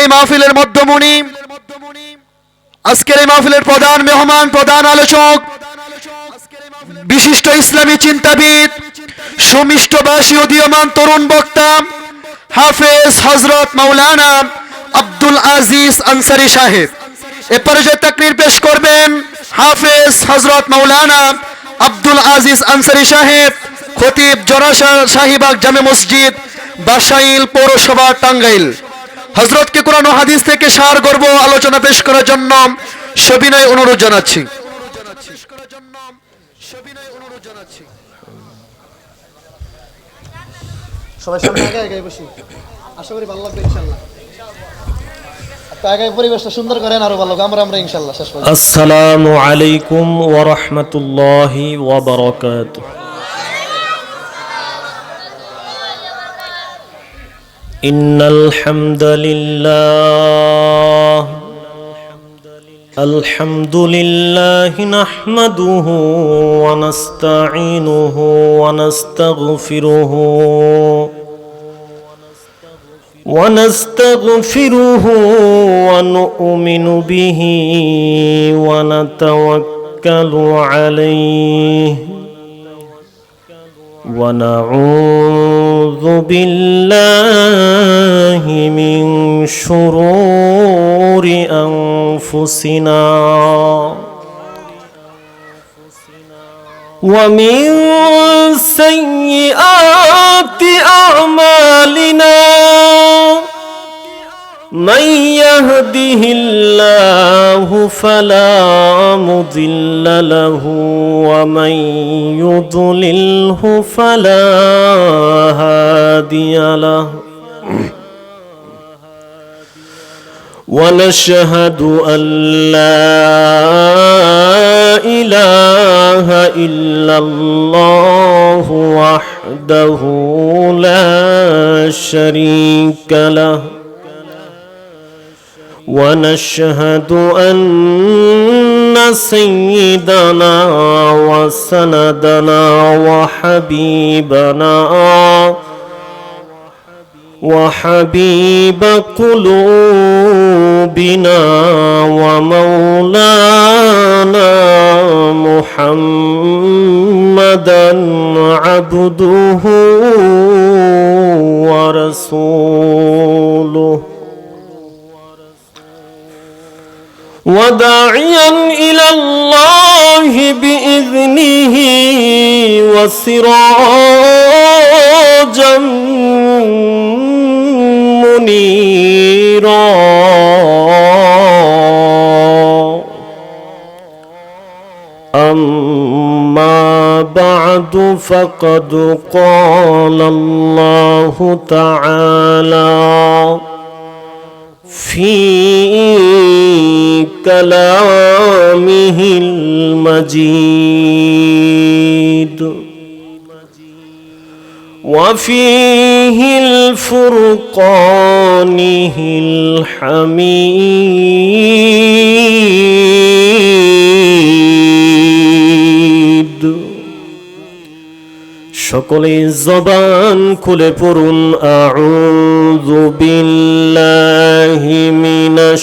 এই মাহফিলের মধ্যমণি, আজকের এই মাহফিলের প্রধান মেহমান, প্রধান আলোচক, বিশিষ্ট ইসলামী চিন্তাবিদ, সুমিষ্টভাষী উদীয়মান তরুণ বক্তা হাফেজ হযরত মাওলানা আব্দুল আজিজ আনসারী সাহেব। এ পর্যায়ে তাকরীর পেশ করবেন হাফেজ হযরত মাওলানা আব্দুল আজিজ আনসারী সাহেব, খতিব শাহীবাগ জামে মসজিদ, বাসাইল পৌরসভা, টাঙ্গাইল। হযরতকে কোরআন ও হাদিস থেকে সার গর্ব আলোচনা পেশ করার জন্য সবিনয় অনুরোধ জানাচ্ছি। সবাই সামনে আগে আগে বসি, আশা করি ভালো লাগবে ইনশাআল্লাহ। আগে পরিবেশটা সুন্দর করেন, আরো ভালো আমরা ইনশাআল্লাহ শেষ করব। আসসালামু আলাইকুম ওয়া রাহমাতুল্লাহি ওয়া বারাকাতুহু। ইন্নাল হামদালিল্লাহ আলহামদুলিল্লাহি নাহমাদুহু ওয়া নাস্তাঈনুহু ওয়া নাস্তাগফিরুহু ونستغفره ونؤمن به ونتوكل عليه ونعوذ بالله من شرور أنفسنا ومن سيئات أعمالنا من يهده الله فلا مضل له ومن يضلله فلا هادي له ونشهد أن لا إله إلا الله وحده لا شريك له ونشهد أن سيدنا وسندنا وحبيب قلوبنا ومولانا محمدا عبده ورسوله وداعيا إلى الله بإذنه وسراجا منيرا أما بعد فقد قال الله تعالى في كلامه المجيد وفيه الفرقانه الحميد সকলে জবান খুলে পড়ুন আউযু বিল্লাহি মিনাশ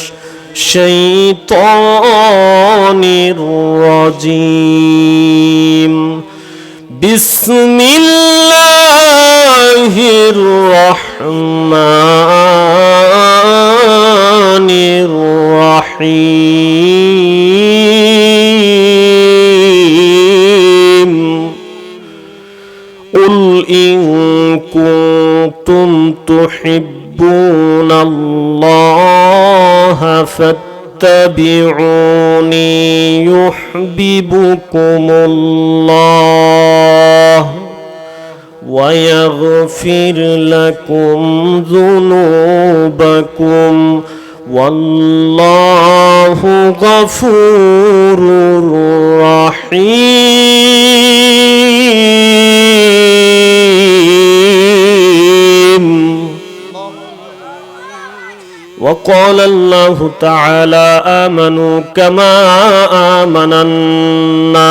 শাইতানির রাজীম বিসমিল্লাহির রহমানির রহিম قل إن كنتم تحبون الله فاتبعوني يحببكم الله ويغفر لكم ذنوبكم والله غفور رحيم. وقال الله تعالى آمنوا كما آمن الناس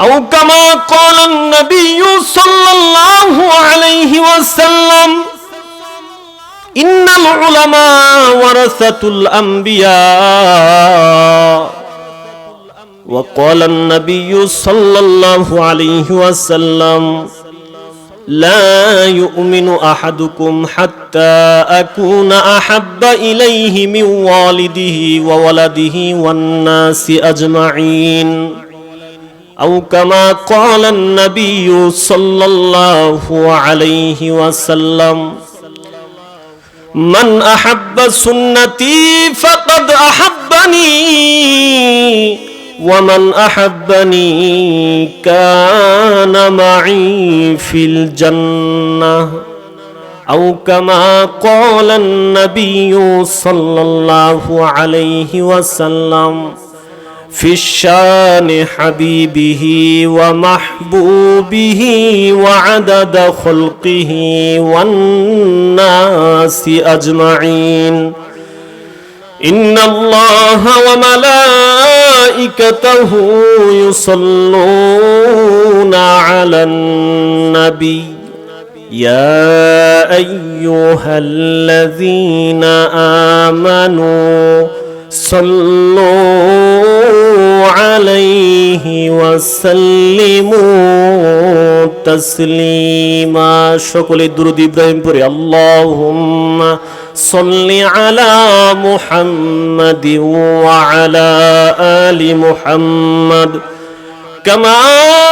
أو كما قال النبي صلى الله عليه وسلم إن العلماء ورثة الأنبياء وقال النبي صلى الله عليه وسلم لا يؤمن أحدكم حتى أكون أحب إليه من والده وولده والناس أجمعين أو كما قال النبي صلى الله عليه وسلم من أحب سنتي فقد أحبني ومن أحبني كان معي في الجنة أو كما قال النبي صلى الله عليه وسلم في الشان حبيبه ومحبوبه وعدد خلقه والناس أجمعين إن الله وملائكته يصلون على النبي يا أيها الذين آمنوا صلوا عليه وسلموا تسليما شكل الدرود إبراهيم بري اللهم صل على محمد وعلى آل محمد كما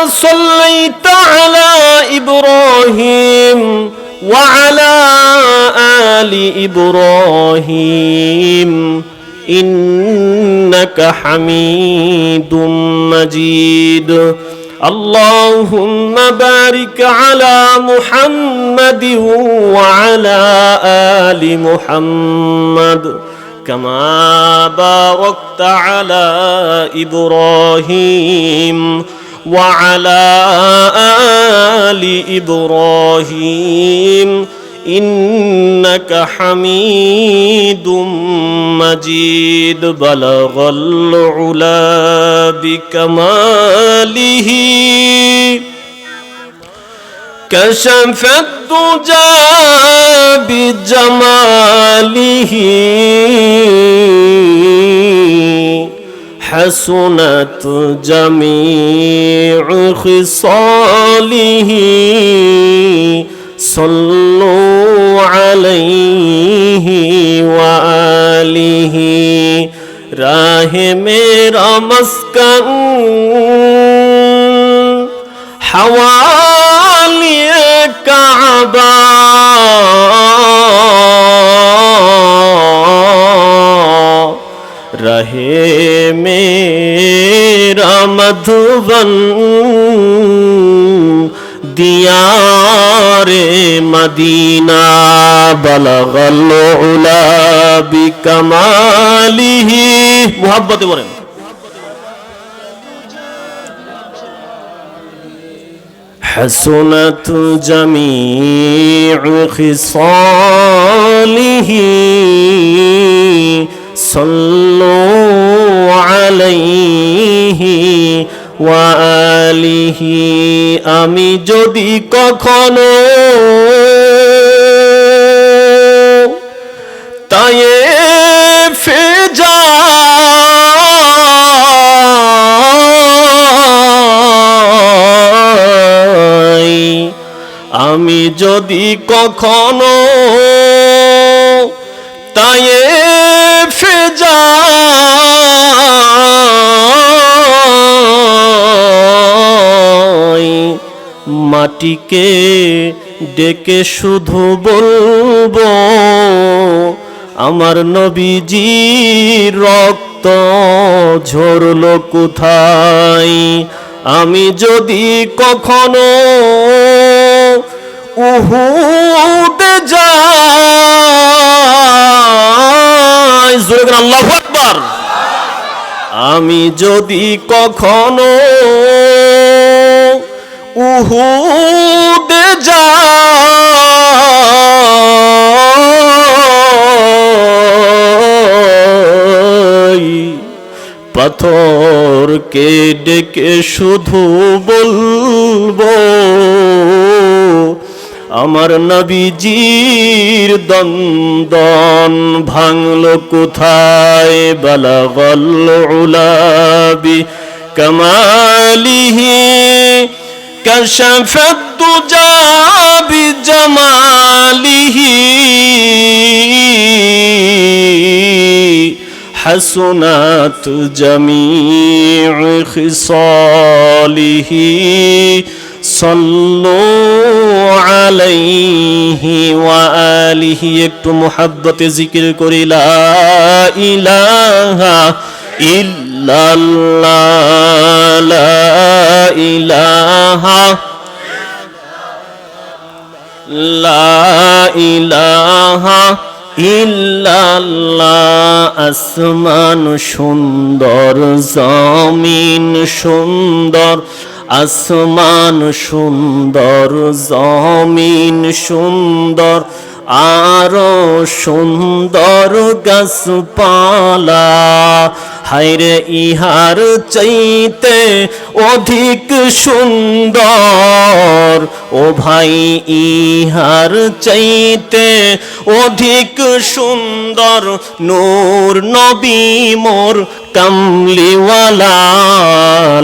صليت على إبراهيم وعلى آل إبراهيم إنك حميد مجيد اللهم بارك على محمد وعلى آل محمد كما باركت على إبراهيم وعلى آل إبراهيم إنك حميد مجيد بلغ العلا بكماله كشف الدجى بجماله حسنت جميع خصاله صلوا عليه وآله راہ میرا مسکن حوالی کعبہ رہے میرا مدھون دیار مدینہ بلغ العلا بکمالہ محبت بولیں حسنت جميع خصاله صلوا عليه وآله আমি যদি কখনো তায়েফে যাই আমি যদি কখনো তায়েফে যাই মাটিকে ডেকে শুধু বলবো আমার নবীজির রক্ত ঝরলো কোথায় আমি যদি কখনো উহুদে যাই জোরে বলেন আল্লাহু আকবার আমি যদি কখনো উহুদে যাই পাথর ডেকে ডেকে শুধু বলবো আমার নবীজির দন্দন ভাঙলো কোথায় বালাগাল উলাবি কামালিহি কাশাফাত দুজা বিজামালিহি حسنات جميع خصاله صلوا عليه وآله একটু মুহাব্বতে জিকির করি লা ইলাহা ইল্লাল্লাহ লা ইলাহা লা ইলাহা ইল্লাল্লাহ আসমান সুন্দর জমিন সুন্দর আসমান সুন্দর জমিন সুন্দর আরো সুন্দর গাছপালা হায়রে ইহার চাইতে অধিক সুন্দর ও ভাই ইহার চাইতে অধিক সুন্দর নূর নবী মোর কামলিওয়ালা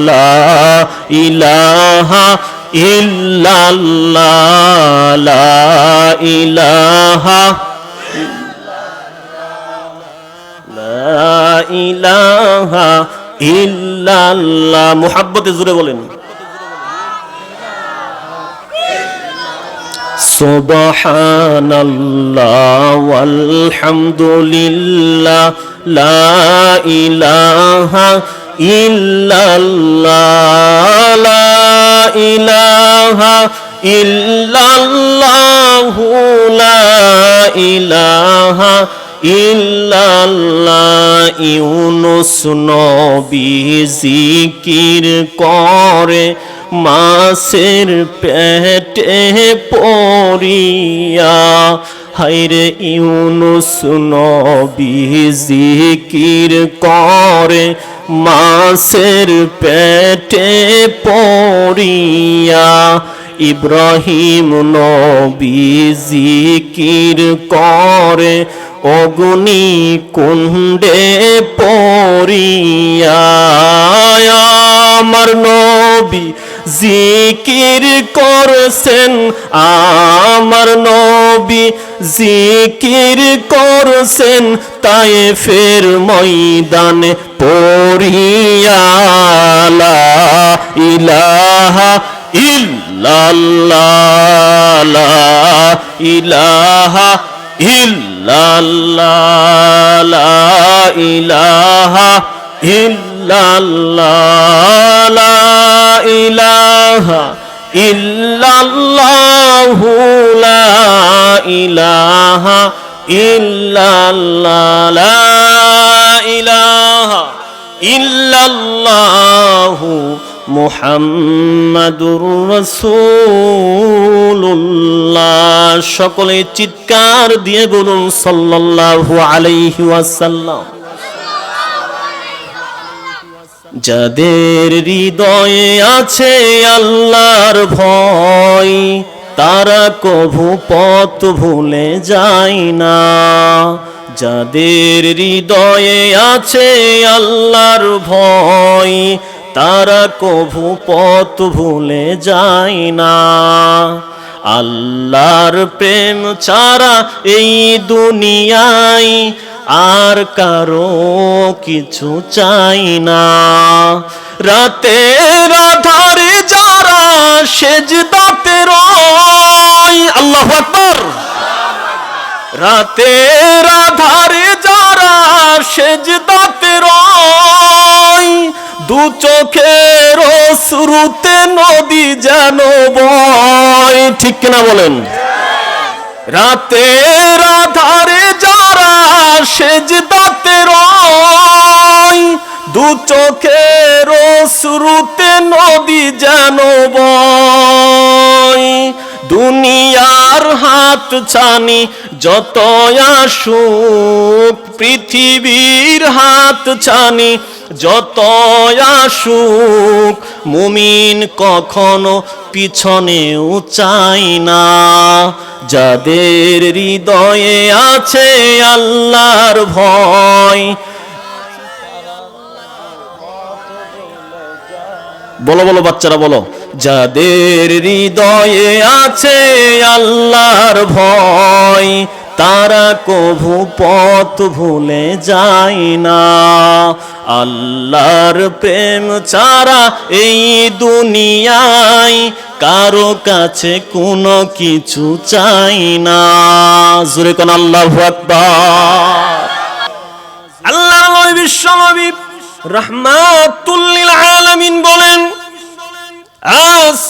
লা ইলাহা ইল্লাল্লাহ লা ইলাহা লা ইলাহা ইল্লাল্লাহ মুহাব্বতে জোরে বলেন সুবহানাল্লাহ ওয়ালহামদুলিল্লাহ লা ইলাহা ইল্লাল্লাহ লা ইলাহা ইল্লাল্লাহু লা ইলাহা ইল্লাল্লাহ ইউনুস নবী জিকির করে মাছের পেটে পড়িয়া হায়রে ইউনুস নবী জিকির করে মাছের পেটে পড়িয়া ইব্রাহিম নবী জিকির করে অগ্নি কুণ্ডে পড়িয়া আমার নবী জিকির করছেন আমার নবী জিকির করছেন তায়েফের ময়দানে পড়িয়া লা ইলাহা ইল্লাল্লাহ লা ইলাহা ইল্লাল্লাহ লা ইলাহা ইল্লাল্লাহ লা ইলাহা ইল্লাল্লাহু লা ইলাহা ইল্লাল্লাহ লা ইলাহা ইল্লাল্লাহু মুহাম্মাদুর রাসূলুল্লাহ সকলে চিৎকার দিয়ে বলুন সাল্লাল্লাহু আলাইহি ওয়াসাল্লাম যাদের হৃদয়ে আছে আল্লাহর ভয় তারা কভু পথ ভুলে যায় না যাদের হৃদয়ে আছে আল্লাহর ভয় তারা কভু পথ ভুলে যায় না আল্লাহর প্রেম ছাড়া এই দুনিয়ায় আর কারো কিছু চাই না রাতের আধারে যারা সেজদাতে রয় আল্লাহু আকবার রাতের আধারে যারা সেজদাতে রয় দু চোখের অশ্রুতে নদী যেন বয় ঠিক কিনা বলেন রাতের আধারে যারা সেজদাতে রয় দু চোখের অশ্রুতে নদী যেন বয় দুনিয়ার হাত ছানি যত আসুক, পৃথিবীর হাত ছানি যত আসুক, মুমিন কখনো পিছনেও চায় না। যাদের হৃদয়ে আছে আল্লাহর ভয়, বলো বলো বাচ্চারা বলো, যাদের হৃদয়ে আছে আল্লাহর ভয়, তারা কভু পথ ভুলে যায় না। আল্লাহর প্রেম ছাড়া এই দুনিয়ায় কারো কাছে কোনো কিছু চাই না। জোরে কোন আল্লাহু আকবার। আল্লাহর নবী বিশ্বনবী রাহমাতুল লিল আলামিন বলেন,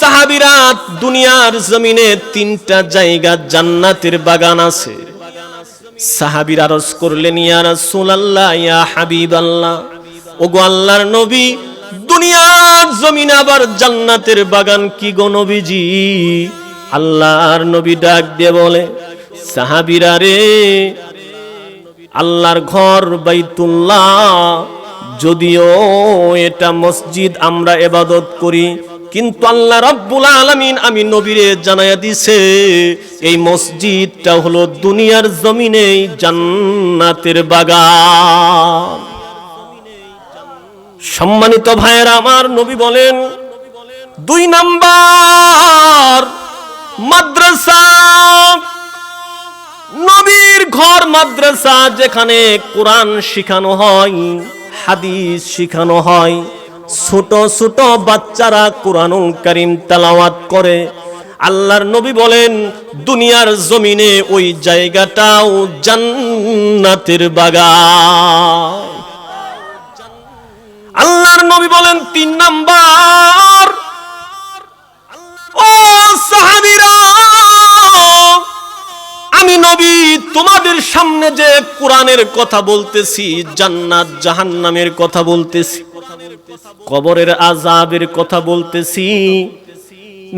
সাহাবীরা, দুনিয়ার জমিনে 3টা জায়গা জান্নাতের বাগান আছে। সাহাবীরা আরজ করলেন, ইয়া রাসূলুল্লাহ, ইয়া হাবিবাল্লাহ, ওগো আল্লাহর নবী, দুনিয়ার জমিনে আবার জান্নাতের বাগান কি গো নবীজি? আল্লাহর নবী ডাক দিয়ে বলে, সাহাবীরা রে, আল্লাহর ঘর বাইতুল্লাহ, যদিও এটা মসজিদ, আমরা ইবাদত করি, কিন্তু আল্লাহ রাব্বুল আলামিন আমি নবীরে জানায়া দিছে এই মসজিদটা হলো দুনিয়ার জমিনে জান্নাতের বাগান। সম্মানিত ভাইয়েরা আমার, নবী বলেন 2 নাম্বার মাদ্রাসা, নবীর ঘর মাদ্রাসা, যেখানে কোরআন শিখানো হয়, হাদিস শিখানো হয়, ছোট ছোট বাচ্চারা কোরআনুল কারীম তেলাওয়াত করে। আল্লাহর নবী বলেন দুনিয়ার জমিনে ওই জায়গাটাও জান্নাতের বাগান। আল্লাহর নবী বলেন 3 নাম্বার, ও সাহাবীরা, আমি নবী তোমাদের সামনে যে কোরআনের কথা বলতেছি, জান্নাত জাহান্নামের কথা বলতেছি, কবরের আযাবের কথা বলতেছি,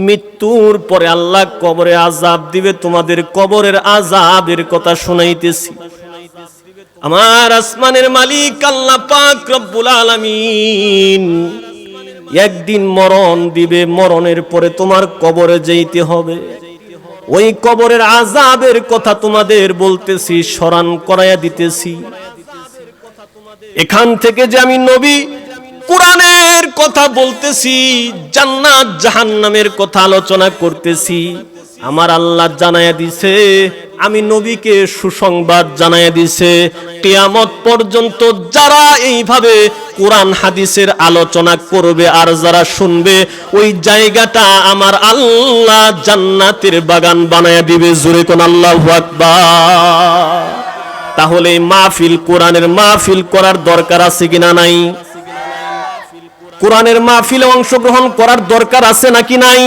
মৃত্যুর পরে আল্লাহ কবরে আযাব দিবে, তোমাদের কবরের আযাবের কথা শুনাইতেছি। আমার আসমানের মালিক আল্লাহ পাক রব্বুল আলামিন একদিন মরণ দিবে, মরণের পরে তোমার কবরে যেতে হবে। ওই কবরের আযাবের কথা তোমাদের বলতেছি, স্মরণ করায়া দিতেছি। এখান থেকে যে আমি নবী কোরআনের কথা বলতেছি, জান্নাত জাহান্নামের কথা আলোচনা করতেছি, আমার আল্লাহ জানায়া দিছে, আমি নবীকে সুসংবাদ জানায়া দিছে, কিয়ামত পর্যন্ত যারা এইভাবে কোরআন হাদিসের আলোচনা করবে আর যারা শুনবে, ওই জায়গাটা আমার আল্লাহ জান্নাতের বাগান বানায়া দিবে। জোরে কোন আল্লাহু আকবার। তাহলে মাহফিল, কোরআনের মাহফিল করার দরকার আছে কিনা নাই? কোরআনের মাহফিলে অংশগ্রহণ করার দরকার আছে নাকি নাই?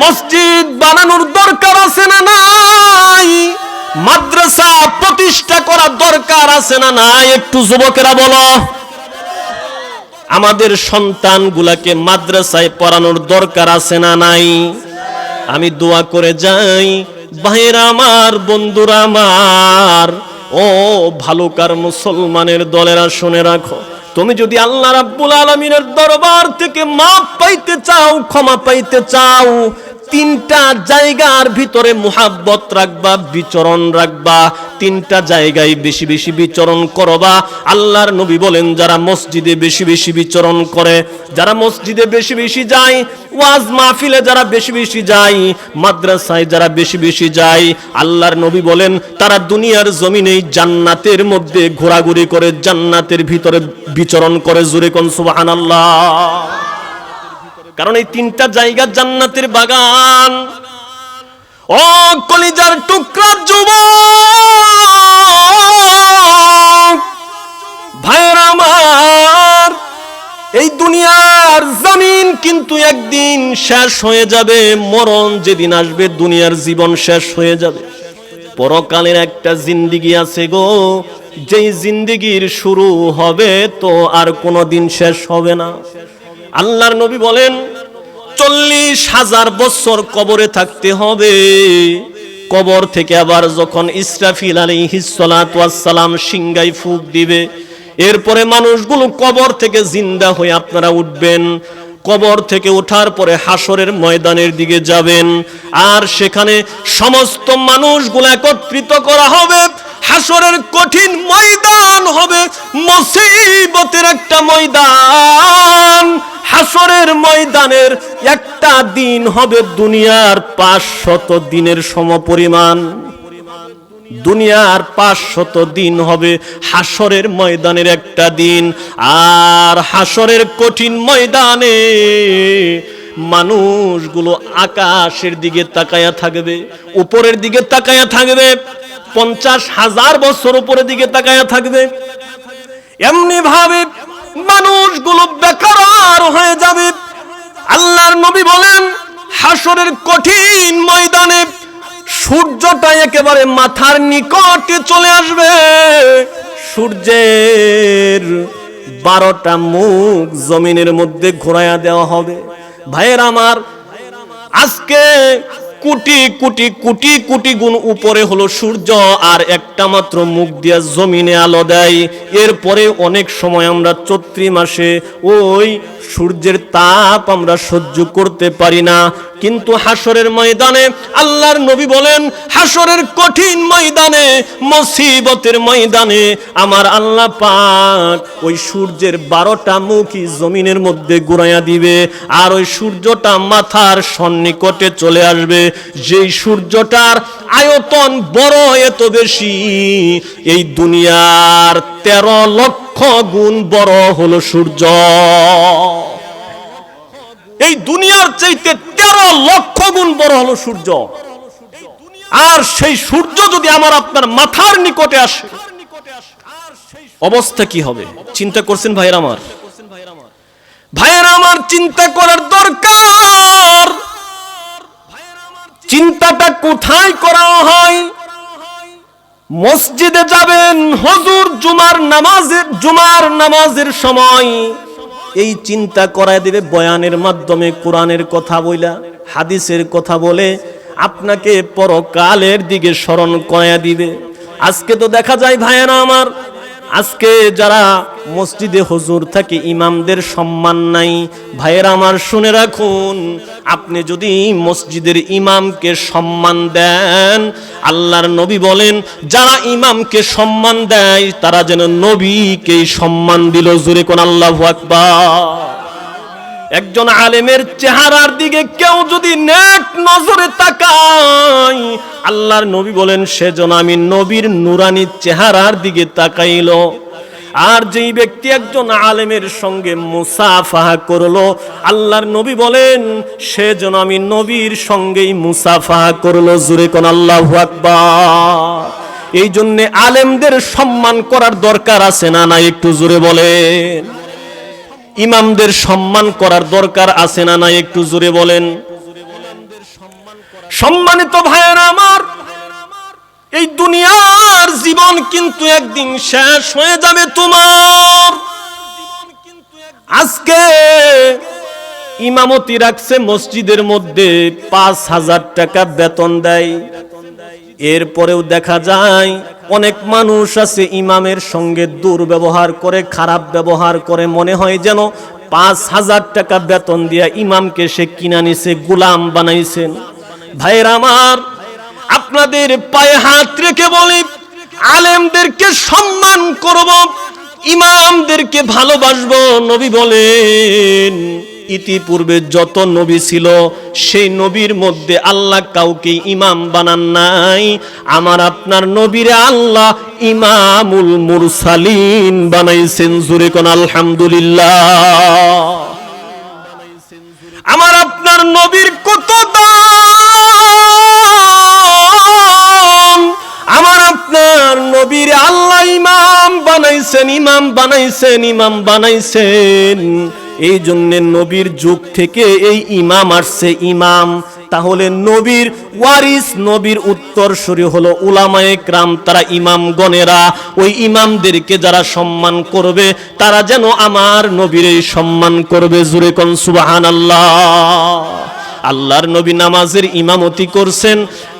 মসজিদ বানানোর দরকার আছে না নাই? মাদ্রাসা প্রতিষ্ঠা করার দরকার আছে না নাই? একটু যুবকেরা বলো। আমাদের সন্তানগুলাকে মাদ্রাসায় পড়ানোর দরকার আছে না নাই? আমি দোয়া করে যাই, ভাইরা আমার, বন্ধুরা আমার, ও ভালোকার মুসলমানের দলেরা, শুনে রাখো, তুমি যদি আল্লাহ রাব্বুল আলামিনের দরবার থেকে মাপ পাইতে চাও, ক্ষমা পাইতে চাও, 3টা জায়গার ভিতরে মুহাব্বত রাখবা, বিচরণ রাখবা, 3টা জায়গায় বেশি বেশি বিচরণ করবা। আল্লাহর নবী বলেন, যারা মসজিদে বেশি বেশি বিচরণ করে, যারা মসজিদে বেশি বেশি যায়, ওয়াজ মাহফিলে যারা বেশি বেশি যায়, মাদ্রাসায় যারা বেশি বেশি যায়, আল্লাহর নবী বলেন তারা দুনিয়ার জমিনেই জান্নাতের মধ্যে ঘোরাঘুরি করে, জান্নাতের ভিতরে বিচরণ করে। জোরে কোন সুবহানাল্লাহ। কারণ এই 3টা জায়গা জান্নাতের বাগান। ও কলিজার টুকরা যুবক ভাইরা আমার, এই দুনিয়ার জমিন কিন্তু একদিন শেষ হয়ে যাবে। মরণ যেদিন আসবে, দুনিয়ার জীবন শেষ হয়ে যাবে। পরকালের একটা জিন্দেগি আছে গো, যেই জিন্দেগির শুরু হবে তো আর কোনোদিন শেষ হবে না। আল্লাহর নবী বলেন, 40,000 বছর কবরে থাকতে হবে। কবর থেকে আবার যখন ইসরাফিল আলাইহিস সালাতু ওয়াস সালাম সিংহায় ফুঁক দিবে, এরপরে মানুষগুলো কবর থেকে জিন্দা হয়ে আপনারা উঠবেন। কবর থেকে ওঠার পরে হাসরের ময়দানের দিকে যাবেন, আর সেখানে সমস্ত মানুষগুলো একত্রিত করা হবে। হাসরের কঠিন ময়দান হবে, মুসিবতের একটা ময়দান। হাসরের ময়দানের একটা দিন হবে দুনিয়ার 500 দিনের সমপরিমাণ। দুনিয়ার 500 দিন হবে হাসরের ময়দানের একটা দিন। আর হাসরের কঠিন ময়দানে মানুষগুলো আকাশের দিকে তাকায়া থাকবে, উপরের দিকে তাকায়া থাকবে, 50,000 বছর উপরের দিকে তাকায়া থাকবে। এমনি ভাবে মানুষগুলো বেকার হয়ে যাবে। আল্লাহর নবী বলেন, হাসরের কঠিন ময়দানে সূর্যটা একেবারে মাথার নিকটে চলে আসবে। সূর্যের 12টা মুখ জমিনের মধ্যে ঘোরায়া দেওয়া হবে। ভাইয়ের আমার, আজকে কোটি কোটি কোটি কোটি গুণ উপরে হলো সূর্য, আর একটা মাত্র মুখ দিয়ে জমিনে আলো দেয়। এরপরে অনেক সময় আমরা চৈত্র মাসে ওই সূর্যের তাপ আমরা সহ্য করতে পারি না। কিন্তু হাসরের ময়দানে আল্লাহর নবী বলেন, হাসরের কঠিন ময়দানে, মুসিবতের ময়দানে আমার আল্লাহ পাক ওই সূর্যের 12টা মুখই জমিনের মধ্যে ঘুরাইয়া দিবে, আর ওই সূর্যটা মাথার সন্নিকটে চলে আসবে। যেই সূর্যটার আয়তন বড় এত বেশি, এই দুনিয়ার 13 লক্ষ গুণ বড় হলো সূর্য। এই দুনিয়ার চাইতে 13 লক্ষ গুণ বড় হলো সূর্য। আর সেই সূর্য যদি আমার আপনার মাথার নিকটে আসে, অবস্থা কি হবে চিন্তা করছেন ভাইয়েরা আমার? ভাইয়েরা আমার, চিন্তা করার দরকার। চিন্তাটা কোথায় করা হয়? মসজিদে যাবেন, হুজুর জুমার নামাজের সময় এই চিন্তা করায় দেবে বয়ানের মাধ্যমে, কোরআনের কথা বইলা, হাদিসের কথা বলে আপনাকে পরকালের দিকে স্মরণ করায়া দিবে। আজকে তো দেখা যায় ভাইয়েরা আমার, আজকে যারা মসজিদে হুজুর থাকে ইমামদের সম্মান নাই। ভাইয়েরা আমার শুনে রাখুন, আপনি যদি মসজিদের ইমামকে সম্মান দেন, আল্লাহর নবী বলেন যারা ইমামকে সম্মান দেয় তারা যেন নবীকেই সম্মান দিল। জোরে কোন আল্লাহু আকবার। একজন আলেমের চেহারার দিকে কেউ যদি নেক নজরে তাকায়, আল্লাহর নবী বলেন সেজন্য আমি নবীর নুরানি চেহারার দিকে তাকাইল। আর যেই ব্যক্তি একজন আলেমের সঙ্গে মুসাফাহা করলো, আল্লাহর নবী বলেন সেজন্য আমি নবীর সঙ্গেই মুসাফাহা করলো। জোরে কোন আল্লাহু আকবার। এই জন্য আলেমদের সম্মান করার দরকার আছে না নাই? একটু জোরে বলেন। ইমামদের সম্মান করার দরকার আছে না নাই? একটু জোরে বলেন। সম্মানিত ভাইয়েরা আমার, এই দুনিয়ার জীবন কিন্তু একদিন শেষ হয়ে যাবে তোমার। আজকে ইমামতি রাখছে মসজিদের মধ্যে, 5,000 টাকা বেতন দেয়। এরপরেও দেখা যায় অনেক মানুষ আছে ইমামের সঙ্গে দুর্ব্যবহার করে, খারাপ ব্যবহার করে। মনে হয় যেন 5,000 টাকা বেতন দিয়া ইমামকে সে কিনা নিছে, গোলাম বানাইছেন। ভাইয়েরা আমার, আপনাদের পায়ে হাত রেখে বলি, আলেমদেরকে সম্মান করব, ইমামদেরকে ভালোবাসবো। নবী বলেন ইতিপূর্বে যত নবী ছিল সেই নবীর মধ্যে আল্লাহ কাউকে ইমাম বানান নাই। আমার আপনার নবীরে আল্লাহ ইমামুল মুরসালিন বানাইছেন। জোরে কোন আলহামদুলিল্লাহ। আমার আপনার নবীর কত দাম! আমার আপনার নবীর আল্লাহ ইমাম বানাইছেন, ইমাম বানাইছেন, ইমাম বানাইছেন। এই জন্য নবীর যুগ থেকে এই ইমাম আসছে ইমাম। তাহলে নবীর ওয়ারিস, নবীর উত্তরসূরি হলো উলামায়ে কেরাম, তারা ইমামগণেরা। ওই ইমামদেরকে যারা সম্মান করবে তারা যেন আমার নবীর সম্মান করবে। জোরে কোন সুবহানাল্লাহ। আল্লাহর নবী নামাজের ইমামতি করছেন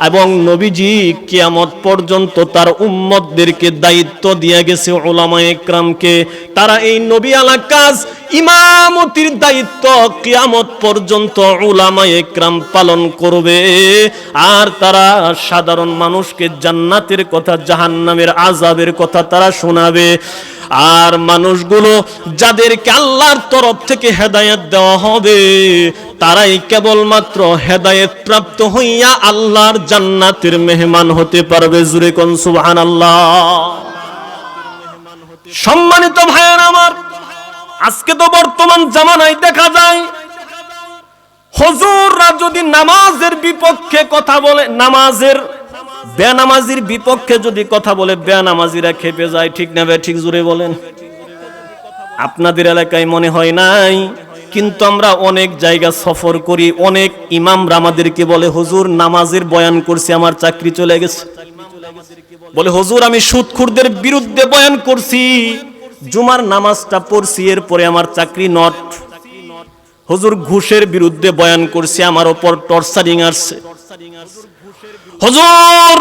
এবং নবীজি কিয়ামত পর্যন্ত তার উম্মতদেরকে দায়িত্ব দিয়ে গেছে উলামায়ে কেরামকে। তারা এই নবী আলা কাজ ইমামতির দায়িত্ব কিয়ামত পর্যন্ত উলামায়ে কেরাম পালন করবে। আর তারা সাধারণ মানুষকে জান্নাতের কথা, জাহান্নামের আযাবের কথা তারা শোনাবে। আর মানুষগুলো যাদেরকে আল্লাহর তরফ থেকে হেদায়েত দেওয়া হবে তারাই কেবলমাত্র হেদায়েত প্রাপ্ত হইয়া আল্লাহর জান্নাতের মেহমান হতে পারবে। জোরে কোন সুবহানাল্লাহ। সম্মানিত ভাইয়ের আমার, আজকে তো বর্তমান জামানায় দেখা যায় হুজুররা যদি নামাজের বিপক্ষে কথা বলে, নামাজের বেনামাজির বিপক্ষে যদি কথা বলে, বেনামাজিরা খেপে যায়। ঠিক না বে ঠিক? জোরে বলেন। আপনাদের এলাকায় মনে হয় নাই, কিন্তু আমরা অনেক জায়গা সফর করি। অনেক ইমামরা আমাদেরকে বলে, হুজুর নামাজের বয়ান করছি, আমার চাকরি চলে গেছে। বলে, হুজুর আমি সুদখোরদের বিরুদ্ধে বয়ান করছি, জুমার নামাজটা পড়ছি, এরপরে আমার চাকরি নট। হুজুর ঘুষের বিরুদ্ধে বয়ান করছি, আমার উপর টর্চারিং আসছে। হুজুর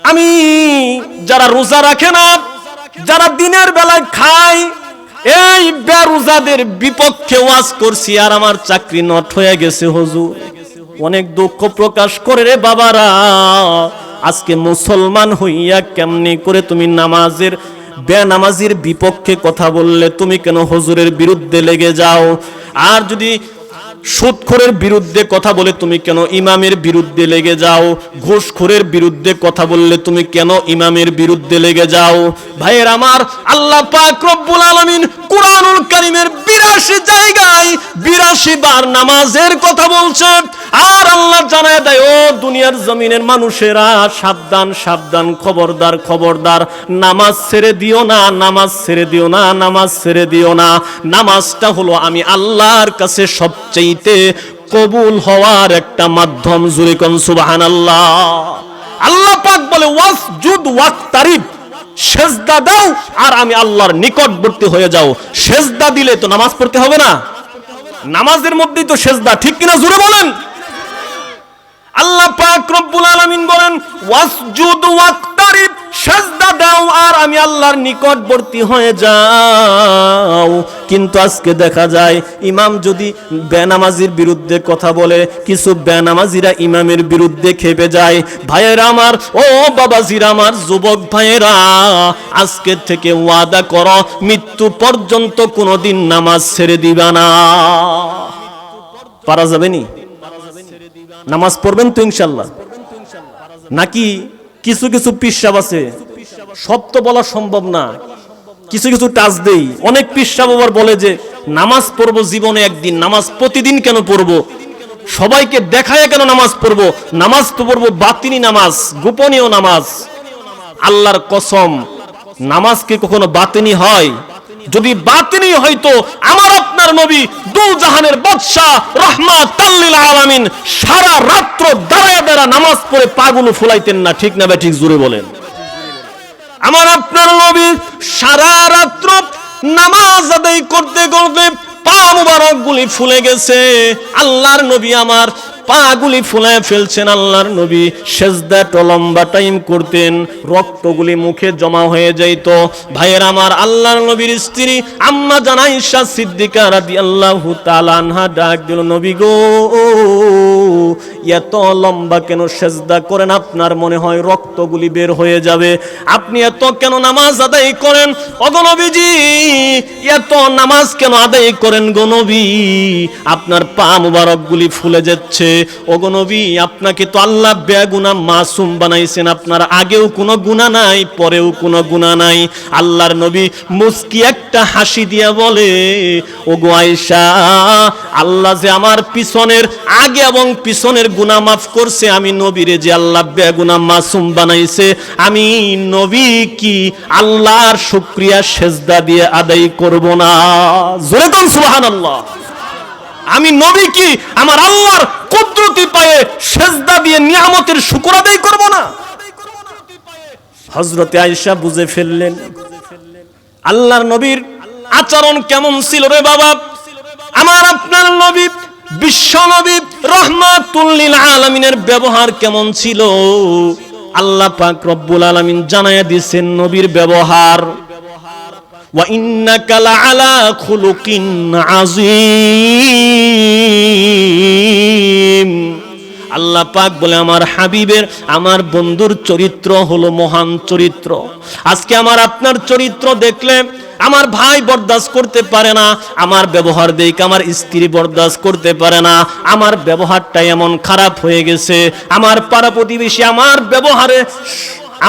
আমি যারা রোজা রাখে না, যারা দিনের বেলায় খায়, এই বেরোজাদের বিপক্ষে ওয়াজ করছি, আর আমার চাকরি নট হয়ে গেছে। হুজুর অনেক দুঃখ প্রকাশ করে রে বাবারা। আজকে মুসলমান হইয়া কেমনি করে তুমি নামাজের বেনামাজির বিপক্ষে কথা বললে? তুমি কেন হুজুরের বিরুদ্ধে লেগে যাও? আর যদি সুদখোরের বিরুদ্ধে কথা বলে তুমি কেন ইমামের বিরুদ্ধে লেগে যাও? ঘুষখোরের বিরুদ্ধে কথা বললে তুমি কেন ইমামের বিরুদ্ধে লেগে যাও? ভাইয়ের আমার, আল্লাহ পাক রব্বুল আলামিন কুরআনুল কারীমের ৮২ জায়গায় ৮২ বার নামাজের কথা বলছে। আর আল্লাহ জানায় দেয়, ও দুনিয়ার জমিনের মানুষেরা, সাবধান সাবধান, খবরদার খবরদার, নামাজ ছেড়ে দিও না, নামাজ ছেড়ে দিও না, নামাজ ছেড়ে দিও না। নামাজটা হলো আমি আল্লাহর কাছে সবচেয়ে কবুল হওয়ার একটা মাধ্যম। জোরে কোন সুবহানাল্লাহ। আল্লাহ পাক বলে, ওয়াসজুদ ওয়াক্তারিব, সেজদা দাও আর আমি আল্লাহর নিকটবর্তী হয়ে যাও। সেজদা দিলে তো নামাজ পড়তে হবে না? নামাজের মধ্যেই তো সেজদা, ঠিক কিনা? জোরে বলেন। আল্লাহ পাক রব্বুল আলামিন বলেন, ওয়াসজুদ ওয়াক্তারিব, সেজদা দাও আর আমি আল্লাহর নিকটবর্তী হয়ে যাও। কিন্তু আজকে দেখা যায় ইমাম যদি বেনামাজির বিরুদ্ধে কথা বলে, কিছু বেনামাজিরা ইমামের বিরুদ্ধে খেপে যায়। ভাইয়েরা আমার, ও বাবাজিরা আমার, যুবক ভাইয়েরা, আজকে থেকে ওয়াদা করো মৃত্যু পর্যন্ত কোনোদিন নামাজ ছেড়ে দিবা না। পারা যাবে নি? নামাজ পড়বেন তো ইনশাআল্লাহ? নাকি কিছু কিছু পিসাব আছে, সব তো বলা সম্ভব না, কিছু কিছু টাচ দেই। অনেক পিসাব আবার বলে যে নামাজ পড়বো জীবনে একদিন, নামাজ প্রতিদিন কেন পড়বো? সবাইকে দেখায় কেন নামাজ পড়বো? নামাজ তো পড়বো বাতিনি নামাজ, গোপনীয় নামাজ। আল্লাহর কসম, নামাজ কি কখনো বাতিনি হয়? যদি বাতিনি হয়তো আমার আপনার নবী দু জাহানের বাদশা রাহমাতাল লিল আলামিন সারা রাত্র দাঁড়ায় দাঁড়ায় নামাজ পড়ে পাগুলো ফুলাইতেন না। ঠিক না ঠিক? জোরে বলেন। আমার আপনার নবী সারা রাত্র নামাজ আদায় করতে করতে পা মুবারক গুলি ফুলে গেছে। আল্লাহর নবী আমার পাগুলি ফুলায় ফেলছেন। আল্লাহর নবী সেজদাটা লম্বা টাইম করতেন, রক্তগুলি মুখে জমা হয়ে যাইত। ভাইয়ের আমার, আল্লাহর নবীর স্ত্রী আম্মা জান আয়েশা সিদ্দিকা রাদিয়াল্লাহু তাআলা আনহা ডাক দিল, নবী গো, এত লম্বা কেন সেজদা করেন? আপনার মনে হয় রক্তগুলি বের হয়ে যাবে, আপনি এত কেন নামাজ আদায় করেন? ওগো নবীজি, এত নামাজ কেন আদায় করেন গো নবী? আপনার পা মুবারকগুলি ফুলে যাচ্ছে। ওগো নবী, আপনাকে তো আল্লাহ বেগুনাহ মাসুম বানাইছেন, আপনার আগেও কোনো গুনাহ নাই, পরেও কোনো গুনাহ নাই। আল্লাহর নবী মুস্কি একটা হাসি দিয়া বলে, ওগো আয়েশা, আল্লাহ যে আমার পিছনের আগে এবং পিছনের গুনাহ মাফ করছে, আমি নবীরে যে আল্লাহ বেগুনাহ মাসুম বানাইছে, আমি নবী কি আল্লাহর শুকরিয়া সেজদা দিয়ে আদায় করব না? জোরে কোন সুবহানাল্লাহ। আমি নবী কি আমার আল্লাহর কুদরতি পায়ে সেজদা দিয়ে নিয়ামতের শুকর আদায় করব না? হযরতে আয়েশা বুঝে ফেললেন আল্লাহর নবীর আচরণ কেমন ছিল রে বাবা। আমার আপনার নবী বিশ্ব নবী রাহমাতুল লিল আলামিনের ব্যবহার কেমন ছিল আল্লাহ পাক রব্বুল আলামিন জানায়া দিয়েছেন নবীর ব্যবহার। ওয়া ইন্নাকা লাআলা খুলুকিন আযীম। আল্লাহ পাক বলে আমার হাবিবের, আমার বন্ধুর চরিত্র হলো মহান চরিত্র। আজকে আমার আপনার চরিত্র দেখলে আমার ভাই বরদাস্ত করতে পারে না, আমার ব্যবহার দেখে আমার স্ত্রী বরদাস্ত করতে পারে না, আমার ব্যবহারটা এমন খারাপ হয়ে গেছে, আমার পাড়া প্রতিবেশী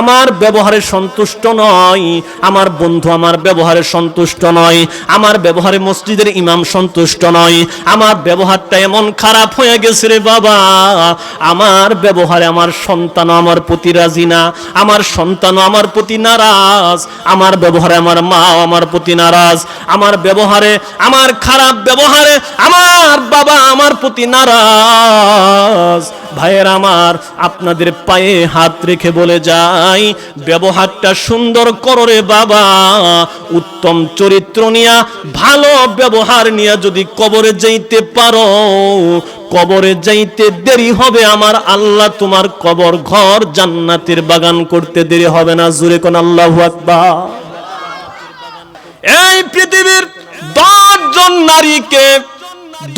আমার ব্যবহারে সন্তুষ্ট নয়, আমার বন্ধু আমার ব্যবহারে সন্তুষ্ট নয়, আমার ব্যবহারে মসজিদের ইমাম সন্তুষ্ট নয়, আমার ব্যবহারটা এমন খারাপ হয়ে গেছে রে বাবা, আমার ব্যবহারে আমার সন্তানও আমার প্রতি রাজি না, আমার সন্তানও আমার প্রতি নারাজ, আমার ব্যবহারে আমার মাও আমার প্রতি নারাজ, আমার ব্যবহারে, আমার খারাপ ব্যবহারে আমার বাবা আমার প্রতি নারাজ। ভাইয়ের আমার, আপনাদের পায়ে হাত রেখে বলে যাই, ব্যবহারটা সুন্দর করো রে বাবা। উত্তম চরিত্র নিয়া, ভালো ব্যবহার নিয়া যদি কবরে যাইতে পারো, কবরে যাইতে দেরি হবে, আমার আল্লাহ তোমার কবর ঘর জান্নাতের বাগান করতে দেরি হবে না। জোরে কোন আল্লাহু আকবার। এই পৃথিবীর 10 জন নারীকে,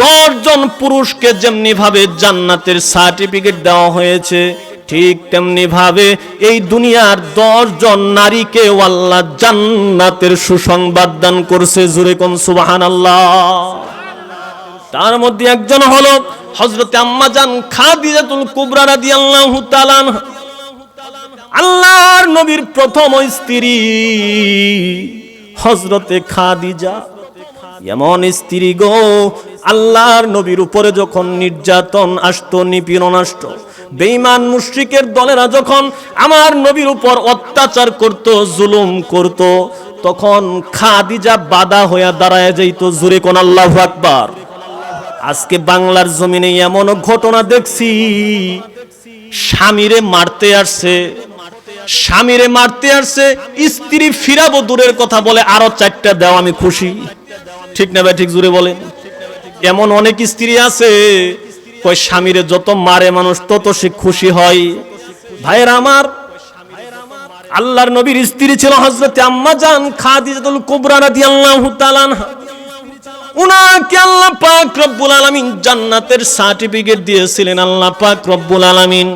10 জন পুরুষকে যেমনি ভাবে জান্নাতের সার্টিফিকেট দেওয়া হয়েছে, ঠিক তেমনি ভাবে এই দুনিয়ার 10 জন নারীকে আল্লাহ জান্নাতের সুসংবাদ দান করছে। জোরে কোন সুবহানাল্লাহ। তার মধ্যে একজন হলো হযরতে আম্মা জান খাদিজাতুল কুবরা রাদিয়াল্লাহু তাআলা আনহা, আল্লাহর নবীর প্রথম স্ত্রী হযরতে খাদিজা। এমন স্ত্রী গো, আল্লাহর নবীর উপরে যখন নির্যাতন আসতো, নিপীড়ন আসতো, বেঈমান মুশরিকের দলেরা যখন আমার নবীর উপর অত্যাচার করত, জুলুম করত, তখন খাদিজা বাধা হয়ে দাঁড়ায় যাইত। জোরে কোন আল্লাহু আকবার। আজকে বাংলার জমিনে এমন ঘটনা দেখছি, স্বামীরে মারতে আসছে, স্ত্রী ফিরাবো দূরের কথা বলে আরো 4টা দাও আমি খুশি। ঠিক না ভাই? ঠিক জোরে বলেন। এমন অনেক স্ত্রী আছে, কয় স্বামীরে যত মারে মানুষ তত সে খুশি হয়। ভাইয়ের আমার, আল্লাহর নবীর স্ত্রী ছিল হযরতে আম্মা জান খাদিজাতুল কুবরা রাদিয়াল্লাহু তাআলা আনহা। উনাকে আল্লাহ পাক রব্বুল আলামিন জান্নাতের সার্টিফিকেট দিয়েছিলেন। আল্লাহ পাক রব্বুল আলামিন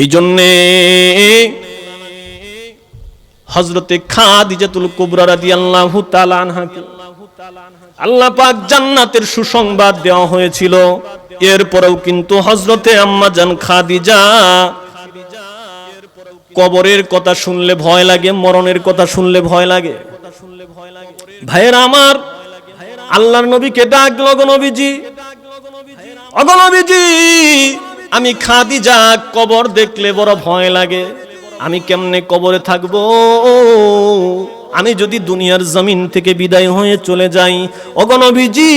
এই জন্যে হযরতে খাদিজাতুল কুবরা রাদিয়াল্লাহু তাআলা আনহাকে আল্লাহ পাক জান্নাতের সুসংবাদ দেওয়া হয়েছিল। এরপরেও কিন্তু হযরতে আম্মা জান খাদিজা কবরের কথা শুনলে ভয় লাগে, মরণের কথা শুনলে ভয় লাগে। ভাইয়েরা আমার, আল্লাহর নবীকে ডাকলো, গো নবীজি, ওগো নবীজি, আমি খাদিজা কবর দেখলে বড় ভয় লাগে, আমি কেমনে কবরে থাকবো? আমি যদি দুনিয়ার জমিন থেকে বিদায় হয়ে চলে যাই, ওগো নবীজি,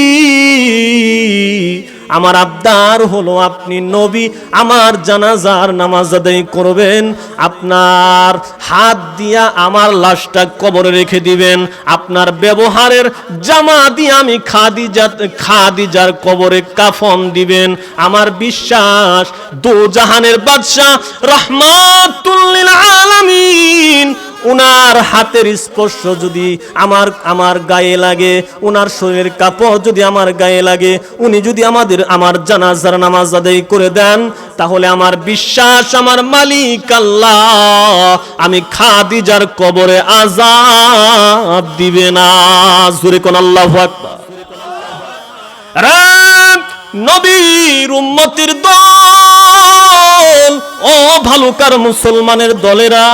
আমার আবদার হলো আপনি নবী আমার জানাজার নামাজ আদায় করবেন, আপনার হাত দিয়া আমার লাশটা কবরে রেখে দিবেন, আপনার ব্যবহারের জামা দিয়ে আমি খাদিজার কবরে কাফন দিবেন। আমার বিশ্বাস দু জাহানের বাদশা রাহমাতুল লিল আলামিন, উনার হাতের স্পর্শ যদি আমার গায়ে লাগে, উনার শরীরের কাপড় যদি আমার গায়ে লাগে, উনি যদি আমার জানাজার নামাজ আদায় করে দেন, তাহলে আমার বিশ্বাস আমার মালিক আল্লাহ আমি খাদিজার কবরে আযাব দিবে না। জোরে কোন আল্লাহু আকবার। নবীর উম্মতের দল, ও ভালুকার মুসলমানের দলেরা,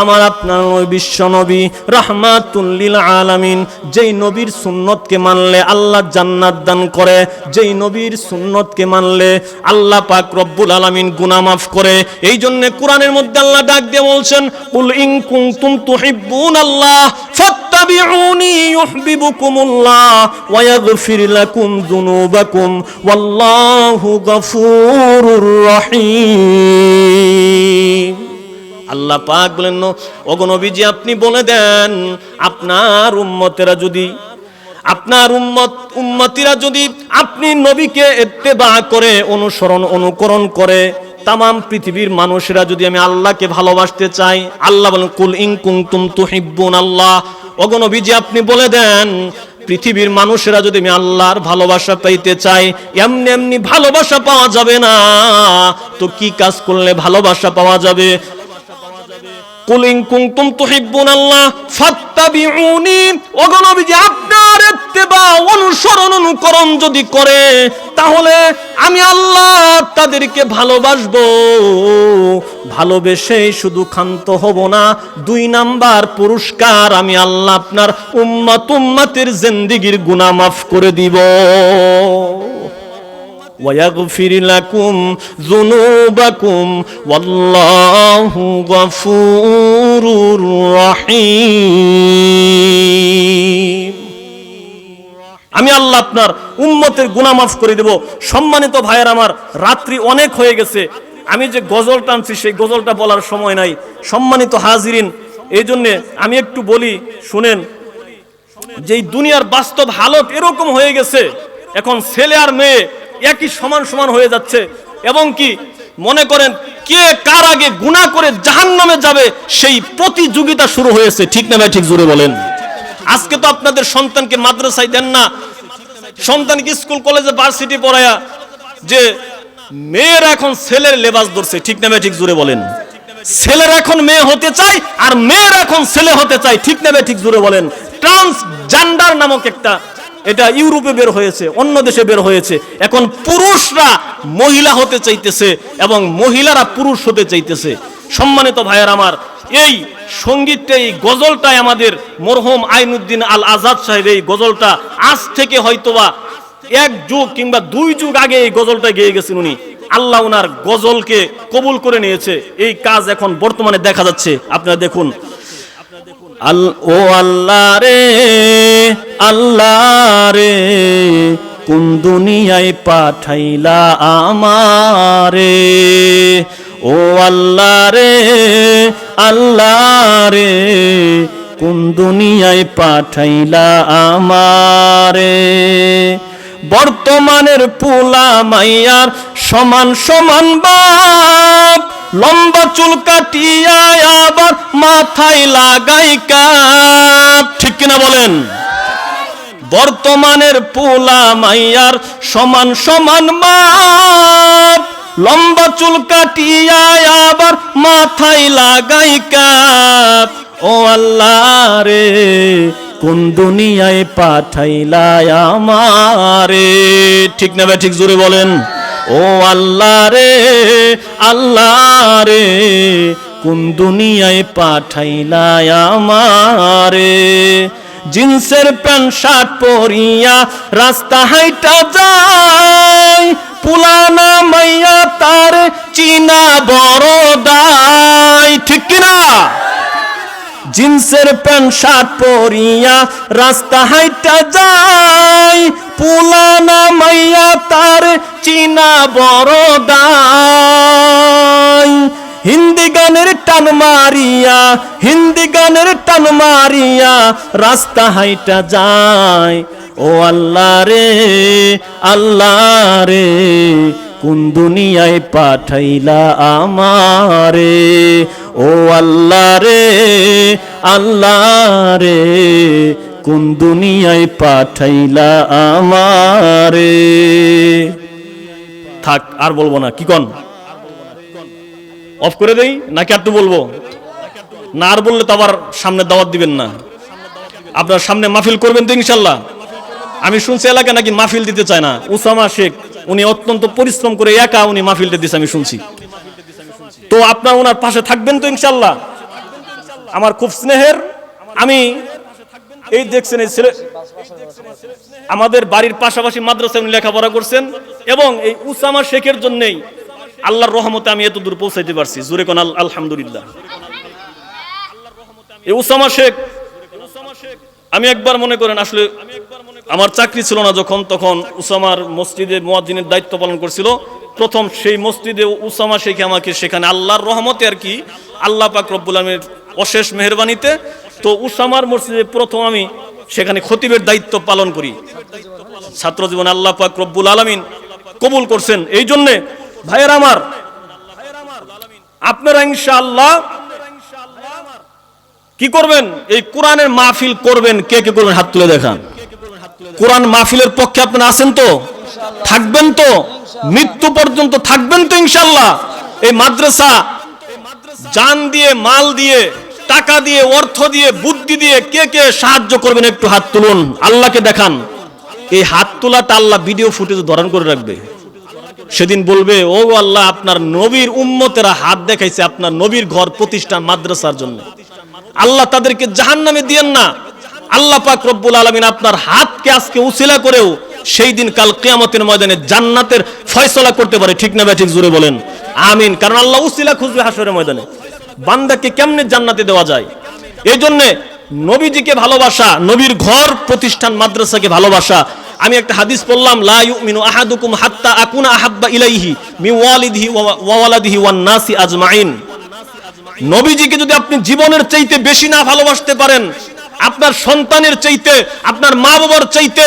আমার আপনার ওই বিশ্ব নবী রাহমাতুল লিল আলামিন, যেই নবীর সুন্নতকে মানলে আল্লাহ জান্নাত দান করে, যেই নবীর সুন্নতকে মানলে আল্লাহ পাক রব্বুল আলামিন গুনাহ মাফ করে। এই জন্য কোরআনের মধ্যে আল্লাহ ডাক দিয়ে বলছেন, কুল ইন কুনতুম তুহিব্বুনাল্লাহ ফাত্তাবিউনি ইউহিব্বুকুমুল্লাহ ওয়া ইয়াগফির লাকুম যুনুবাকুম ওয়াল্লাহু গফুরুর রহিম। আল্লাহ পাক বলেন, ওগো নবীজি আপনি বলে দেন, আপনার উম্মতেরা যদি, আপনার উম্মতিরা যদি আপনি নবীকে ইত্তেবা করে, অনুকরণ করে, তামাম পৃথিবীর মানুষেরা যদি আমি আল্লাহকে ভালোবাসতে চাই, আল্লাহ বলেন কুল ইন কুনতুম তুহিব্বুনাল্লাহ, ওগো নবীজি আপনি বলে দেন, পৃথিবীর মানুষেরা যদি আমি আল্লাহর ভালোবাসা পাইতে চাই, এমনি এমনি ভালোবাসা পাওয়া যাবে না, তো কি কাজ করলে ভালোবাসা পাওয়া যাবে? কুল ইন কুনতুম তুহিব্বুনাল্লাহ ফাত্তাবিউনি, ওগো নবীজি আপনার ইত্তেবা, অনুকরণ যদি করে, তাহলে আমি আল্লাহ তাদেরকে ভালোবাসবো। ভালোবেসে শুধু ক্ষান্ত হব না, 2 নাম্বার পুরস্কার আমি আল্লাহ আপনার উম্মতের জিন্দেগীর গুনাহ মাফ করে দিব। ويغفر لكم ذنوبكم والله غفور رحيم। আমি আল্লাহ আপনার উম্মতের গুনাহ মাফ করে দেব। সম্মানিত ভাইয়ের আমার, রাত্রি অনেক হয়ে গেছে, আমি যে গজল টানছি সেই গজলটা বলার সময় নাই। সম্মানিত হাজিরিন, এই জন্য আমি একটু বলি শুনেন, যে দুনিয়ার বাস্তব হালত এরকম হয়ে গেছে, এখন ছেলে আর মেয়ে একই সমান সমান হয়ে যাচ্ছে, এবং কি মনে করেন কে কার আগে গুনাহ করে জাহান্নামে যাবে সেই প্রতিযোগিতা শুরু হয়েছে। ঠিক না ভাই? ঠিক জোরে বলেন। আজকে তো আপনাদের সন্তানকে মাদ্রাসায় দেন না, সন্তানকে স্কুল কলেজে ভার্সিটি পড়ায়া, যে মেয়েরা এখন ছেলের লেবাস ধরছে। ঠিক না ভাই? ঠিক জোরে বলেন। ছেলেরা এখন মেয়ে হতে চায় আর মেয়েরা এখন ছেলে হতে চায়। ঠিক না ভাই? ঠিক জোরে বলেন। ট্রান্সজেন্ডার নামক একটা, এটা ইউরোপে বের হয়েছে, অন্য দেশে বের হয়েছে। এখন পুরুষরা মহিলা হতে চাইতেছে এবং মহিলারা পুরুষ হতে চাইতেছে। সম্মানিত ভাইয়ের আমার, এই সঙ্গীতটা, এই গজলটাই আমাদের মরহুম আইনুদ্দিন আল আজাদ সাহেব, এই গজলটা আজ থেকে হয়তোবা 1 যুগ কিংবা 2 যুগ আগে এই গজলটা গেয়ে গেছেন উনি। আল্লাহ ওনার গজলকে কবুল করে নিয়েছে। এই কাজ এখন বর্তমানে দেখা যাচ্ছে, আপনারা দেখুন। ও আল্লাহ রে, আল্লাহ রে, কোন দুনিয়ায় পাঠাইলা আমারে, ও আল্লাহ রে, আল্লাহ রে, কোন দুনিয়ায় পাঠাইলা আমারে। বর্তমানের পোলা মাইয়ার সমান সমান বাপ, লম্বা চুল কাটিয়া আবার মাথায় লাগাই কাপ। ঠিক কিনা বলেন? বর্তমানের পোলা মাইয়ার সমান সমান বাপ, লম্বা চুল কাটিয়া আবার মাথায় লাগাই কাপ। ও আল্লাহ রে, কোন দুনিয়ায় পাঠাইলা আমারে। ঠিক না ভাই? ঠিক জোরে বলেন। ও আল্লাহ রে, আল্লাহ রে, কোন দুনিয়ায় পাঠাইলা আমারে। জিন্সের প্যান্ট শার্ট পরিয়া রাস্তা হাইটা যায়, পুলানা মাইয়া তার চিনা বড় দায়। ঠিক কিনা? জিন্সের প্যান্ট শার্ট পরিয়া রাস্তা হাইটা যায়, পুলানা মাইয়া তার চিনা বড় দায়। হিন্দি গানের টান মারিয়া, হিন্দি গানের টান মারিয়া রাস্তা হাইটা যায়। ও আল্লাহ রে, আল্লাহ রে, কোন দুনিয়ায় পাঠাইলা আমারে। ও আল্লাহ রে, আল্লাহ রে, কোন দুনিয়ায় পাঠাইলা আমারে। থাক, আর বলবো না। কি কন? অফ করে দেই নাকি আর তো বলবো না? আর বললে তো আবার সামনে দাওয়াত দিবেন না। আপনার সামনে মাহফিল করবেন তো ইনশাল্লাহ? আমি শুনছি এলাকা নাকি মাহফিল দিতে চায় না, উসামা শেখ উনি অত্যন্ত পরিশ্রম করে একা উনি মাহফিলটা দিচ্ছে আমি শুনছি। তো আপনার ওনার পাশে থাকবেন তো ইনশাল্লাহ? আমার খুব স্নেহের, আমি এই দেখছেন এই ছেলে আমাদের বাড়ির পাশাপাশি মাদ্রাসায় উনি লেখাপড়া করছেন, এবং এই উসামা শেখের জন্যই আল্লাহর রহমতে আমি এত দূর পৌঁছাইতে পারছি। জোরে কোন আলহামদুলিল্লাহ। এই উসামা শেখ, আমি একবার মনে করেন আসলে আমার চাকরি ছিল না যখন, তখন উসামার মসজিদে মুয়াজ্জিনের দায়িত্ব পালন করছিল। প্রথম সেই মসজিদে উসামা শেখ আমাকে সেখানে আল্লাহর রহমতে আর কি, আল্লাহ পাক রব্বুল আলামিনের অশেষ মেহেরবানিতে, তো উসামার মসজিদে প্রথম আমি সেখানে খতিবের দায়িত্ব পালন করি। ছাত্র জীবনে আল্লাহ পাক রব্বুল আলামিন কবুল করছেন। এই জন্যে ভাইয়ের আমার, আপনারা ইনশাআল্লাহ কি করবেন? এই কোরআনের মাহফিল করবেন। কে কে করবেন হাত তুলে দেখান। কোরআন মাহফিলের পক্ষে আপনারা আছেন তো? থাকবেন তো? মৃত্যু পর্যন্ত থাকবেন তো ইনশাআল্লাহ? এই মাদ্রাসা জান দিয়ে, মাল দিয়ে, টাকা দিয়ে, অর্থ দিয়ে, বুদ্ধি দিয়ে কে কে সাহায্য করবেন একটু হাত তুলুন, আল্লাহকে দেখান। এই হাত তোলাটা আল্লাহ ভিডিও ফুটেজ ধারণ করে রাখবে। সেদিন বলবে, ও আল্লাহ, আপনার নবীর উম্মতেরা হাত দেখাইছে আপনার নবীর ঘর প্রতিষ্ঠা মাদ্রাসার জন্য। আল্লাহ তাদেরকে জাহান্নামে দিয়েন না। আল্লাহ পাক রব্বুল আলামিন আপনার হাতকে আজকে উসিলা করেও সেই দিন কাল কিয়ামতের ময়দানে জান্নাতের ফয়সালা করতে পারে। ঠিক না ঠিক? জোরে বলেন আমিন। কারণ আল্লাহ উসিলা খুঁজবে হাশরের ময়দানে, বান্দাকে কেমনে জান্নাতে দেওয়া যায়। এই জন্য নবীজিকে ভালোবাসা, নবীর ঘর প্রতিষ্ঠান মাদ্রাসাকে ভালোবাসা। আমি একটা হাদিস পড়লাম, লা ইউমিনু আহাদুকুম হাত্তা আকুনা আহাব্বা ইলাইহি মিন ওয়ালিদিহি ওয়া ওয়ালাদিহি ওয়ান নাসি আজমাইন। নবীজিকে যদি আপনি জীবনের চাইতে বেশি না ভালোবাসতে পারেন, আপনার সন্তানের চাইতে, আপনার মা বাবার চাইতে,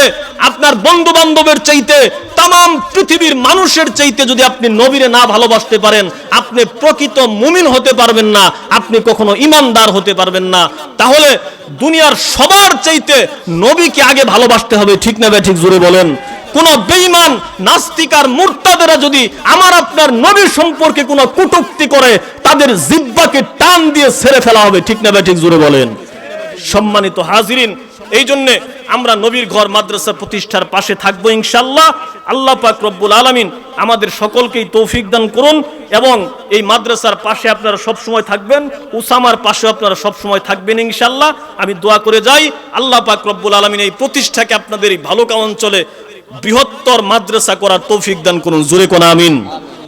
আপনার বন্ধু বান্ধবের চাইতে, তাম পৃথিবীর মানুষের চাইতে যদি আপনি নবীরে না ভালোবাসতে পারেন, আপনি প্রকৃত মুমিন হতে পারবেন না, আপনি কখনো ইমানদার হতে পারবেন না। তাহলে দুনিয়ার সবার চাইতে নবীকে আগে ভালোবাসতে হবে। ঠিক না ঠিক? জোরে বলেন। কোন বেঈমান নাস্তিক আর মুরতাদেরা যদি আমার আপনার নবী সম্পর্কে কোনো কটূক্তি করে, তাদের জিহ্বাকে টান দিয়ে ছেড়ে ফেলা হবে। ঠিক না ঠিক? জোরে বলেন। সম্মানিত হাজিরিন, এই জন্য আমরা নবীর ঘর মাদ্রাসা প্রতিষ্ঠার পাশে থাকবো ইনশাআল্লাহ। আল্লাহ পাক রব্বুল আলামিন আমাদের সকলকেই তৌফিক দান করুন, এবং এই মাদ্রাসার পাশে আপনারা সব সময় থাকবেন, উসামার পাশে আপনারা সব সময় থাকবেন ইনশাআল্লাহ। আমি দোয়া করে যাই, আল্লাহ পাক রব্বুল আলামিন এই প্রতিষ্ঠাকে আপনাদের এই ভালুকা অঞ্চলে বৃহত্তর মাদ্রাসা করার তৌফিক দান করুন। জোরে কোন আমিন।